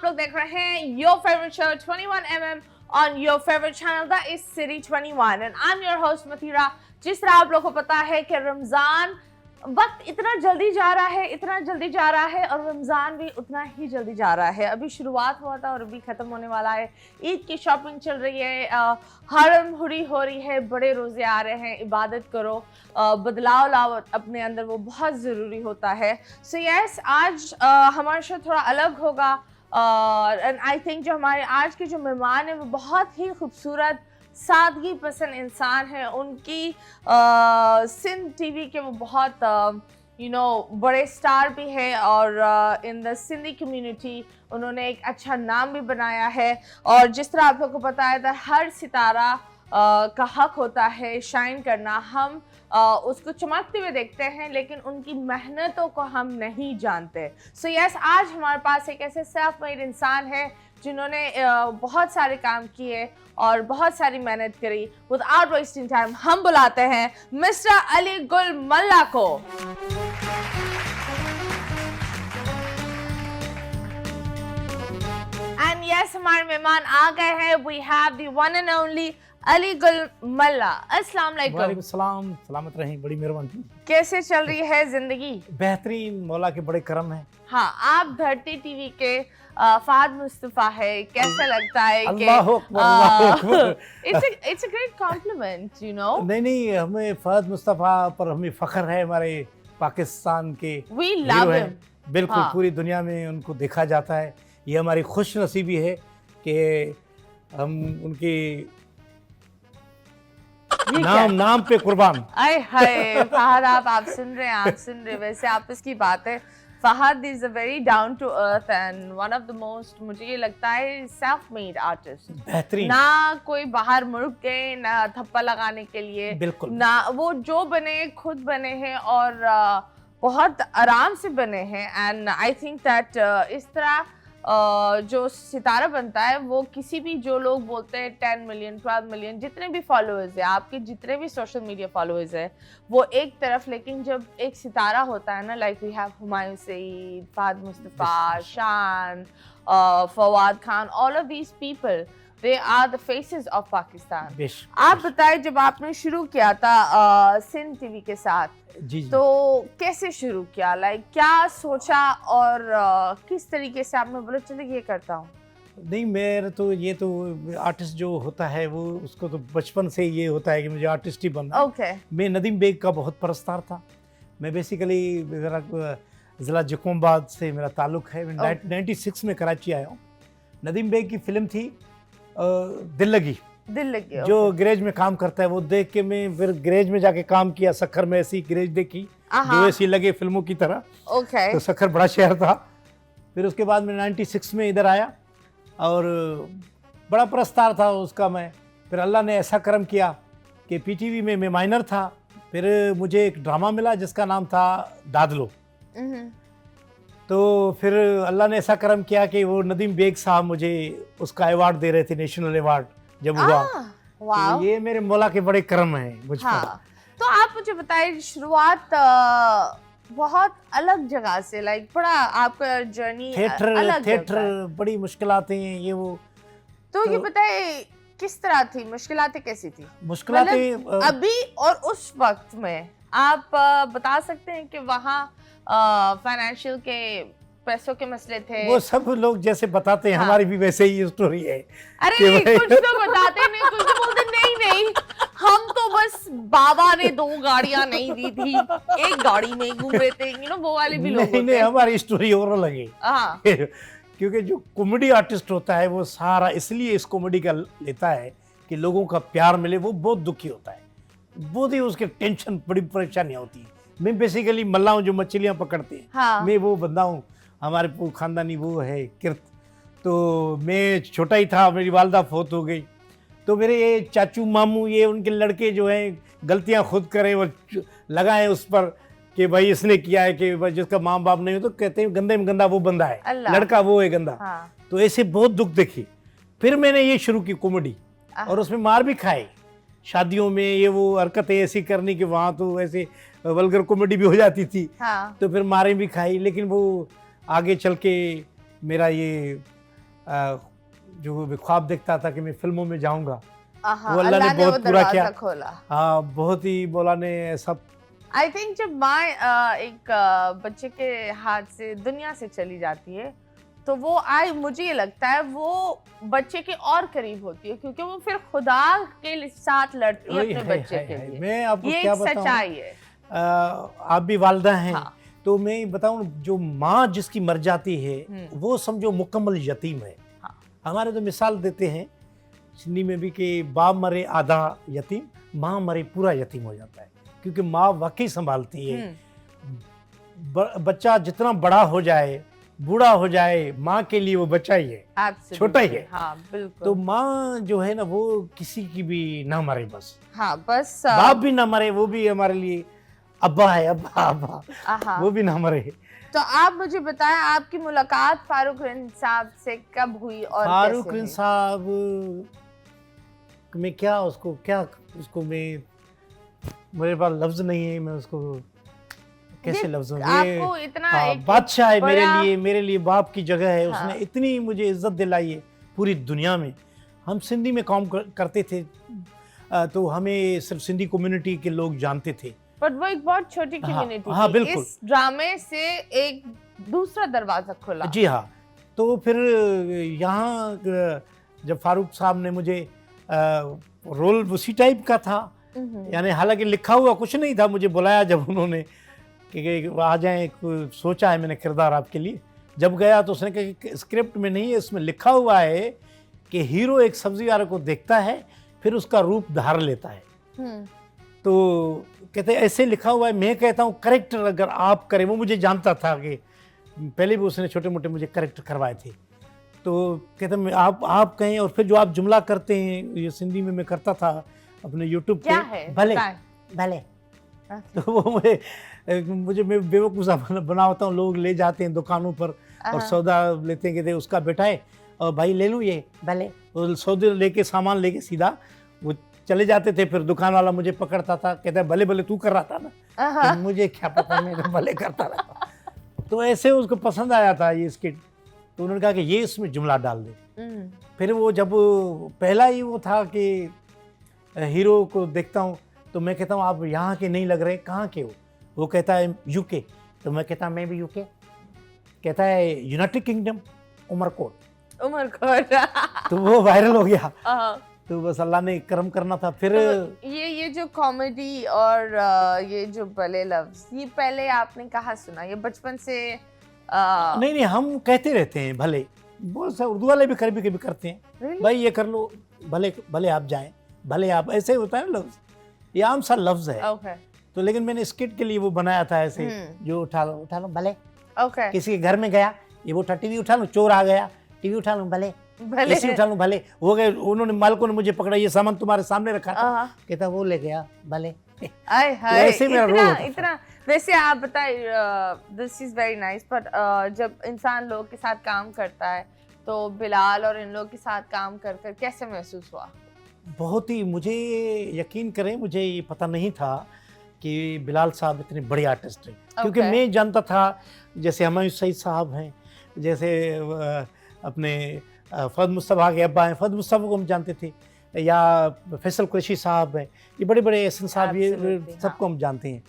आप लोग देख रहे हैं your favourite show 21mm on your favourite channel the is city 21 and I am your host Mathira. जिस तरह आप लोग को पता है कि रमजान वक्त इतना जल्दी जा रहा है और रमज़ान भी उतना ही जल्दी जा रहा है। अभी शुरुआत हुआ था और अभी ख़त्म होने वाला है। ईद की शॉपिंग चल रही है, हरम हुरी हो रही है, बड़े रोज़े आ रहे हैं, इबादत करो, बदलाव लाओ अपने अंदर, वो बहुत ज़रूरी होता है। सो यस, आज हमारा शो थोड़ा अलग होगा एंड आई थिंक जो हमारे आज के जो मेहमान हैं वो बहुत ही खूबसूरत सादगी पसंद इंसान है। उनकी सिंध टीवी के वो बहुत बड़े स्टार भी हैं और इन द सिंधी कम्युनिटी उन्होंने एक अच्छा नाम भी बनाया है। और जिस तरह आप लोग को पता है था हर सितारा का हक होता है शाइन करना। हम उसको चमकते हुए देखते हैं लेकिन उनकी मेहनतों को हम नहीं जानते। सो यस, आज हमारे पास एक ऐसे सेल्फ मेड इंसान है जिन्होंने बहुत सारे काम किए और बहुत सारी मेहनत करी। विदाउट वेस्टिंग टाइम हम बुलाते हैं मिस्टर अली गुल मल्ला को। एंड यस, हमारे मेहमान आ गए हैं। We have the one and only Ali Gul Malla. अस्सलाम वालेकुम। वालेकुम सलाम, सलामत रहें, बड़ी मेहरबानी। कैसे चल रही है जिंदगी? बेहतरीन, मौला के बड़े करम है। हाँ, आप धरती टीवी के फहद मुस्तफा है, कैसा लगता है कि it's a great compliment, you know. नहीं, हमें फहद मुस्तफा पर हमें फख्र है, हमारे पाकिस्तान के वी लव हिम। बिल्कुल, पूरी दुनिया में उनको देखा जाता है। ये हमारी खुश नसीबी है कि हम उनकी नाम पे कुर्बान। आय हाय फहद, आप सुन रहे हैं। वैसे आपस की बात है, Fahad is a very down to earth and one of the most, मुझे ये लगता है, सेल्फ मेड आर्टिस्ट। बेहतरीन, ना कोई बाहर मुल्क गए, ना थप्पा लगाने के लिए, बिल्कुल ना, वो जो बने खुद बने हैं और बहुत आराम से बने हैं। एंड आई थिंक दैट इस तरह जो सितारा बनता है वो किसी भी, जो लोग बोलते हैं 10 मिलियन 12 मिलियन जितने भी फॉलोअर्स है, आपके जितने भी सोशल मीडिया फॉलोअर्स है, वो एक तरफ, लेकिन जब एक सितारा होता है ना, like we have Humayun Saeed, Fahad Mustafa, Shan, Fawad Khan, all of these people, they are the faces of Pakistan। आप बताएं, जब आपने शुरू किया था सिंध टीवी के साथ, जी। तो कैसे शुरू किया, लाइक क्या सोचा और किस तरीके से आपने बोला चलो ये करता हूँ? नहीं, मेरा तो ये तो आर्टिस्ट जो होता है वो उसको तो बचपन से ये होता है कि मुझे आर्टिस्ट ही बनना है। ओके। मैं नदीम बेग का बहुत परस्तार था। मैं बेसिकली मेरा ज़िला जकोंबाद से मेरा ताल्लुक़ है। मैं 96 में कराची आया हूँ। नदीम बेग की फिल्म थी दिल लगी, जो गैरेज में काम करता है, वो देख के मैं फिर गैरेज में जाके काम किया। सखर में ऐसी गैरेज देखी जो ऐसी लगे फिल्मों की तरह। ओके। तो सखर बड़ा शहर था। फिर उसके बाद मैं 96 में इधर आया और बड़ा प्रस्तार था उसका मैं। फिर अल्लाह ने ऐसा करम किया कि पीटीवी में मैं माइनर था। फिर मुझे एक ड्रामा मिला जिसका नाम था दादलो। तो फिर अल्लाह ने ऐसा करम किया कि वो नदीम बेग साहब मुझे उसका अवार्ड दे रहे थे, नेशनल अवार्ड जब हुआ। तो ये मेरे मौला के बड़े करम हैं मुझ पर। तो आप मुझे बताइए, शुरुआत बहुत अलग जगह से, लाइक बड़ा आपका जर्नी थिएटर बड़ी मुश्किलातें ये वो। तो ये बताइए किस तरह थी, मुश्किलातें कैसी थी? मुश्किलातें अभी और उस वक्त में आप बता सकते हैं कि वहाँ फाइनेंशियल के पैसों के मसले थे? वो सब लोग जैसे बताते हैं, हमारी भी वैसे ही स्टोरी है। अरे कुछ तो बताते नहीं, कुछ तो बोलते नहीं, हम तो बस बाबा ने 2 गाड़ियां नहीं दी थी, एक गाड़ी में घूम रहे थे, वो वाले भी लोग नहीं, हमारी स्टोरी और अलग है। क्योंकि जो कॉमेडी आर्टिस्ट होता है वो सारा इसलिए इस कॉमेडी का लेता है कि लोगों का प्यार मिले। वो बहुत दुखी होता है, बहुत ही उसके टेंशन, बड़ी परेशानियां होती है। मैं बेसिकली मल्ला हूँ जो मछलियाँ पकड़ते हैं। मैं वो बंदा हूँ, हमारे खानदानी वो है किरत। तो मैं छोटा ही था, मेरी वालदा फौत हो गई। तो मेरे ये चाचू मामू, ये उनके लड़के जो हैं गलतियाँ खुद करें, वो लगाएं उस पर कि भाई इसने किया है, कि भाई जिसका माँ बाप नहीं हो तो कहते हैं गंदे में गंदा वो बंदा है, लड़का वो है गंदा। तो ऐसे बहुत दुख देखे। फिर मैंने ये शुरू की कॉमेडी और उसमें मार भी खाए। शादियों में ये वो हरकतें ऐसी करनी कि वहाँ तो ऐसे वल्गर कॉमेडी भी हो जाती थी। तो फिर मारें भी खाई। लेकिन वो आगे चल के मेरा ये जो ख्वाब देखता था कि मैं फिल्मों में जाऊंगा, हाँ, वो अल्लाह ने वो बहुत पूरा दरवाजा किया। खोला। हाँ, बहुत ही मौला ने सब। आई थिंक जब माँ एक बच्चे के हाथ से दुनिया से चली जाती है तो वो मुझे ये लगता है वो बच्चे के और करीब होती है, क्योंकि वो फिर खुदा के साथ लड़ती है वही अपने है, बच्चे है, के है। लिए। मैं आपको ये क्या एक बताऊं, सच्चाई है। आप भी वालिदा हैं। हाँ। तो मैं बताऊं, जो माँ जिसकी मर जाती है वो समझो मुकम्मल यतीम है। हाँ। हमारे तो मिसाल देते हैं सिंधी में भी कि बाप मरे आधा यतीम, माँ मरे पूरा यतीम हो जाता है, क्योंकि माँ वाकई संभालती है। बच्चा जितना बड़ा हो जाए, बूढ़ा हो जाए, माँ के लिए वो बच्चा ही है, Absolutely. छोटा ही है। हाँ, बिल्कुल। तो माँ जो है ना वो किसी की भी ना मरे, बस हाँ, बस बाप भी ना मरे, वो भी हमारे लिए अब्बा है, अब्बा अब्बा, हाँ। वो भी ना मरे। तो आप मुझे बताएं, आपकी मुलाकात फारूक रिंद साहब से कब हुई और फारूक कैसे रिंद हुई? साहब मैं क्या उसको मैं, मेरे पास लफ्ज नहीं है, मैं उसको कैसे लफ्ज आपको इतना एक बादशाह है बड़ा... मेरे लिए बाप की जगह है। हाँ। उसने इतनी मुझे इज्जत दिलाई है पूरी दुनिया में। हम सिंधी में काम करते थे तो हमें सिर्फ सिंधी कम्युनिटी के लोग जानते थे, पर वो एक बहुत छोटी कम्युनिटी हाँ, थी। बिल्कुल। इस ड्रामे से एक दूसरा दरवाजा खुला। जी हाँ। तो फिर यहाँ जब फारूक साहब ने मुझे रोल उसी टाइप का था, यानी हालांकि लिखा हुआ कुछ नहीं था, मुझे बुलाया जब उन्होंने कि आ जाए, सोचा है मैंने किरदार आपके लिए। जब गया तो उसने कहा कि स्क्रिप्ट में नहीं है, इसमें लिखा हुआ है कि हीरो एक सब्जी वाले को देखता है फिर उसका रूप धार लेता है। तो कहते ऐसे लिखा हुआ है। मैं कहता हूँ करेक्टर अगर आप करें, वो मुझे जानता था कि पहले भी उसने छोटे मोटे मुझे करेक्टर करवाए थे। तो कहते आप कहें, और फिर जो आप जुमला करते हैं, ये सिंधी में मैं करता था अपने यूट्यूब पे, भले भले। तो वो मुझे मैं बेवकूफ़ सा बना होता हूँ। लोग ले जाते हैं दुकानों पर और सौदा लेते हैं, कहते उसका बेटा है और भाई ले लूँ ये, भले। वो सौदे लेके सामान लेके सीधा वो चले जाते थे। फिर दुकान वाला मुझे पकड़ता था, कहता है भले भले तू कर रहा था ना, तो मुझे क्या पता, मैं तो भले करता रहता। तो ऐसे उसको पसंद आया था ये स्किट, तो उन्होंने कहा कि ये इसमें जुमला डाल दे। फिर वो जब पहला ही वो था कि हीरो को देखता हूँ तो मैं कहता हूँ आप यहाँ के नहीं लग रहे, कहाँ के हो? वो कहता है यूके। तो मैं कहता मैं भी यूके। कहता है यूनाइटेड किंगडम, उमरकोट। तो वो वायरल हो गया। तो बस अल्लाह ने करम करना था। फिर तो ये जो कॉमेडी और ये जो भले लफ्ज, ये पहले आपने कहाँ सुना? ये बचपन से नहीं, हम कहते रहते हैं भले। बहुत से उर्दू वाले भी कभी कभी करते हैं। Really? भाई ये कर लो, भले भले आप जाएं, भले आप, ऐसे होता है ना लफ्ज, ये आम सा लफ्ज है। Okay. तो लेकिन मैंने स्किट के लिए वो बनाया था ऐसे, जो उठा लो भले। Okay. किसी के घर में गया, ये वो टीवी उठा लो, चोर आ गया, टीवी उठा लो भले, एसी उठा लो भले। हो गए, उन्होंने मालिकों ने मुझे पकड़ा, ये सामान तुम्हारे सामने रखा था, कहता वो ले गया भले। ऐसे मेरा रोल इतना। वैसे आप बताइए, दिस इज वेरी नाइस, पर जब इंसान लोग के साथ काम करता है तो बिलाल और इन लोग के साथ काम कर कर कैसे महसूस हुआ? बहुत ही, मुझे यकीन करें, मुझे ये पता नहीं था कि बिलाल साहब इतने बड़े आर्टिस्ट हैं। क्योंकि मैं जानता था जैसे हमायूं सईद साहब हैं, जैसे अपने फहद मुस्तफ़ा के अब्बा हैं, फहद मुस्तफ़ा को हम जानते थे, या फैसल कुरैशी साहब हैं, ये बड़े बड़े एहसन साहब, ये सबको हम जानते हैं,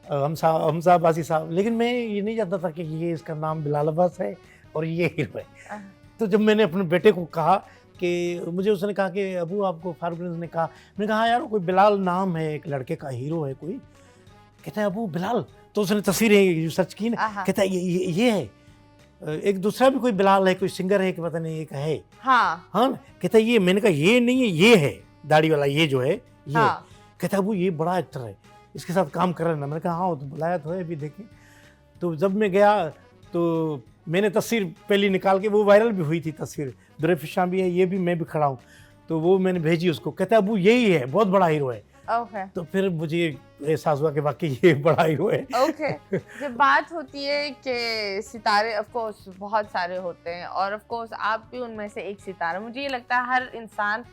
हमजा अब्बासी साहब। लेकिन मैं ये नहीं जानता था कि ये इसका नाम बिलाल अब्बास है और ये हीरो है। तो जब मैंने अपने बेटे को कहा कि मुझे उसने कहा कि अबू आपको फारूक रिंद ने कहा, मैंने कहा यार कोई बिलाल नाम है, एक लड़के का हीरो है कोई। कहता है अबू बिलाल। तो उसने तस्वीरें सर्च की ना, कहता है ये है, एक दूसरा भी कोई बिलाल है, कोई सिंगर है कि पता नहीं एक है। हाँ कहता है ये, मैंने कहा ये नहीं है, ये है दाढ़ी वाला, ये जो है ये। कहता है अबू ये बड़ा एक्टर है, इसके साथ काम कर रहे ना। मैंने कहा हाँ तो बुलाया तो है, अभी देखें। तो जब मैं गया तो मैंने तस्वीर पहली निकाल के, वो वायरल भी हुई थी तस्वीर, दुरेफिशा भी है, ये भी, मैं भी खड़ा हूँ, तो वो मैंने भेजी उसको। कहता है अबू यही है, बहुत बड़ा हीरो है। तो फिर मुझे एहसास हुआ कि वाकई ये बड़ा हीरो है। जब बात होती है कि सितारे, ऑफ कोर्स बहुत सारे होते हैं, और ऑफ कोर्स आप भी उनमें से एक सितारा। मुझे ये लगता है हर इंसान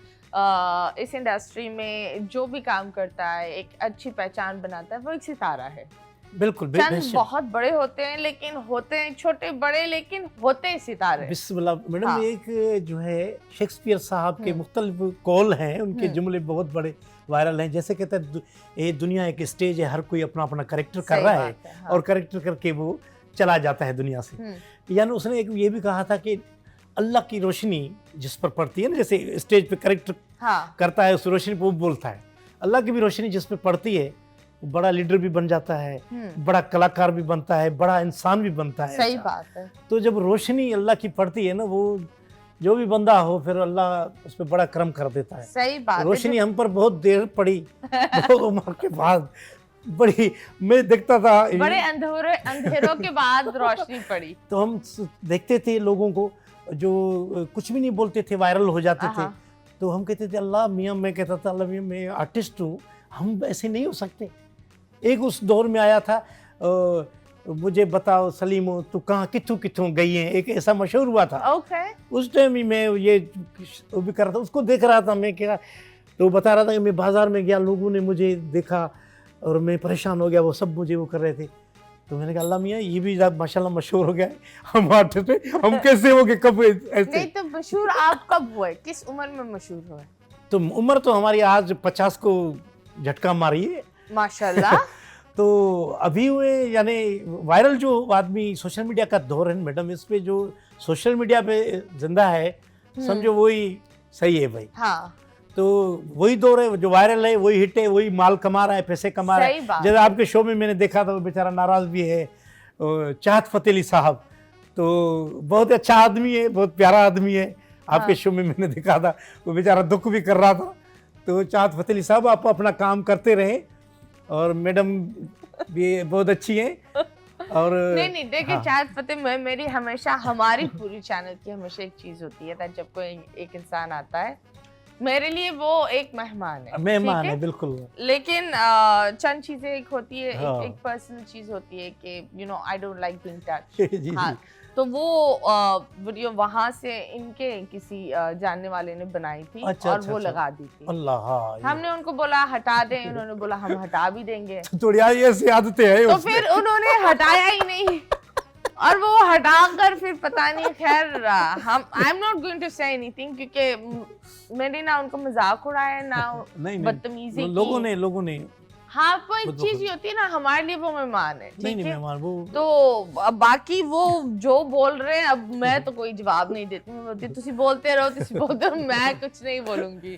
इस इंडस्ट्री में जो भी काम करता है, एक अच्छी पहचान बनाता है, वो एक सितारा है। बिल्कुल चंद बेशक। बहुत बड़े होते हैं लेकिन होते हैं छोटे बड़े, लेकिन होते हैं सितारे। बिस्मिल्लाह मैडम, हाँ। एक जो है शेक्सपियर साहब के मुख्तलिफ कौल हैं, उनके जुमले बहुत बड़े वायरल हैं। जैसे कहते हैं ये दुनिया एक स्टेज है, हर कोई अपना अपना करेक्टर कर सही रहा है बात है, हाँ। और करेक्टर करके वो चला जाता है दुनिया से। यानी उसने एक ये भी कहा था कि अल्लाह की रोशनी जिस पर पड़ती है ना, जैसे स्टेज पे करेक्टर हाँ। करता है, उस रोशनी पे वो बोलता है, अल्लाह की भी रोशनी जिस पे पड़ती है वो बड़ा लीडर भी बन जाता है, बड़ा कलाकार भी बनता है, बड़ा इंसान भी बनता है। सही अच्छा। बात है। तो जब रोशनी अल्लाह की पड़ती है ना, वो जो भी बंदा हो फिर अल्लाह उस पर बड़ा करम कर देता है। सही बात है। रोशनी हम पर बहुत देर पड़ी, बहुत उम्र के बाद बड़ी, मैं देखता था बड़े अंधेरों के बाद रोशनी पड़ी। तो हम देखते थे लोगों को जो कुछ भी नहीं बोलते थे, वायरल हो जाते थे, तो हम कहते थे अल्लाह मियाँ, मैं कहता था अल्लाह मियाँ मैं आर्टिस्ट हूँ, हम ऐसे नहीं हो सकते। एक उस दौर में आया था मुझे बताओ सलीमो तू कहाँ किथों किथों गई है, एक ऐसा मशहूर हुआ था। ओके। उस टाइम ही मैं ये वो भी कर रहा था, उसको देख रहा था मैं, क्या तो बता रहा था कि मैं बाजार में गया, लोगों ने मुझे देखा और मैं परेशान हो गया, वो सब मुझे वो कर रहे थे। तो मैंने कहा अल्लाह मियाँ ये भी माशाल्लाह मशहूर हो गया है, हम आर्टिस्ट हैं, हम कैसे हो गए, कब ऐसे? नहीं तो मशहूर आप कब हुए, किस उम्र में मशहूर हुए? तो उम्र तो हमारी आज 50 को झटका मारी है माशाल्लाह। तो अभी हुए, यानी वायरल जो आदमी, सोशल मीडिया का दौर है मैडम, इस पे जो सोशल मीडिया पे जिंदा है समझो वही सही है भाई। हाँ। तो वही दौर है, जो वायरल है वही हिट है, वही माल कमा रहा है, पैसे कमा रहा सही है। बात जैसे आपके शो में मैंने देखा था वो बेचारा नाराज भी है, चाहत फतेह अली साहब, तो बहुत अच्छा आदमी है, बहुत प्यारा आदमी है। आपके शो में मैंने देखा था वो बेचारा दुख भी कर रहा था। तो चाहत फतेह अली साहब आप अपना काम करते रहे, और मैडम भी बहुत अच्छी हैं। और नहीं देखिए, हाँ। चाहत फतेह में मेरी हमेशा, हमारी पूरी चैनल की हमेशा एक चीज होती है that जब कोई एक इंसान आता है मेरे लिए वो एक मेहमान है, मेहमान ठीक है बिल्कुल। लेकिन चंद चीजें एक होती है, हाँ। एक पर्सनल चीज होती है कि you know I don't like being जी, टच्ड। जी। हाँ, तो वो वीडियो वहां से इनके किसी जानने वाले ने बनाई थी, अच्छा, और अच्छा, वो अच्छा। लगा दी थी। अल्लाह, हाँ, ये हमने उनको बोला हटा दें, उन्होंने बोला हम हटा भी देंगे। तो थोड़ी यार ऐसी आदतें हैं तो उसमें। फिर उन्होंने हटाया ही नहीं, और वो हटाकर फिर पता नहीं, खैर हम I am not going to say anything, क्योंकि मैंने ना उनको मजाक उड़ाया ना नहीं बदतमीजी की। लोगों ने हाँ, वो एक खुद ब चीज खुद। ये होती है ना, हमारे लिए वो मेहमान है, नहीं ठीक है। मेहमान वो तो अब बाकी वो जो बोल रहे हैं, अब मैं तो कोई जवाब नहीं देती, मैं बोलती तुसी बोलते रहो, मैं कुछ नहीं बोलूंगी।